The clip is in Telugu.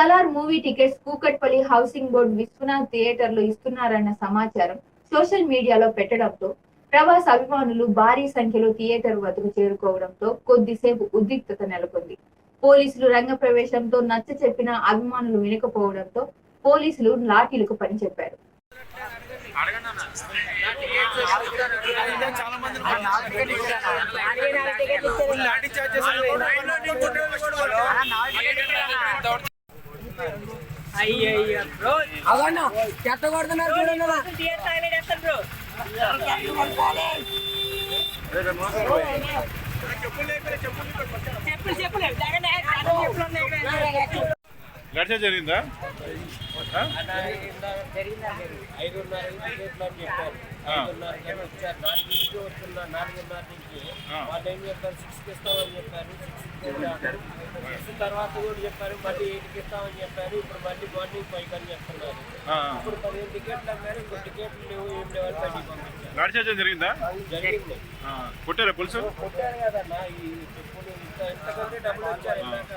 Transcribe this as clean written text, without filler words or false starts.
Salaar movie tickets Kukatpally housing board Vishwanath థియేటర్లో ఇస్తున్నారన్న సమాచారం సోషల్ మీడియాలో పెట్టడంతో ప్రభాస్ అభిమానులు భారీ సంఖ్యలో థియేటర్ వద్దకు చేరుకోవడంతో కొద్దిసేపు ఉద్రిక్తత నెలకొంది. పోలీసులు రంగప్రవేశంతో నచ్చ చెప్పిన అభిమానులు వినకపోవడంతో పోలీసులు లాఠీలకు పనిచెప్పారు. అవునా చెత్త కొడుతున్నారు చూడండి గడిచే జరిగిందా? 5:30 అని చెప్పారు. 5:30 వచ్చారు. 4 వస్తున్నా 4:30 నుంచి వాళ్ళు ఏం చెప్పారు 6కి ఇస్తామని చెప్పారు. 6 తర్వాత కూడా చెప్పారు మళ్ళీ 8కి ఇస్తామని చెప్పారు. ఇప్పుడు మళ్ళీ మార్నింగ్ 5 అని చెప్తున్నారు. ఇప్పుడు 15 టికెట్లు అమ్మారు. ఇప్పుడు టికెట్లు లేవు ఏం లేవని బయటికి పంపించారు. గడిచే జరిగిందా? జరిగింది. కొట్టారా పోలీసు? కొట్టారు కదన్నా. ఈ చెప్పులు ఇంతకంటే డబ్బులు వచ్చారు ఇందాక.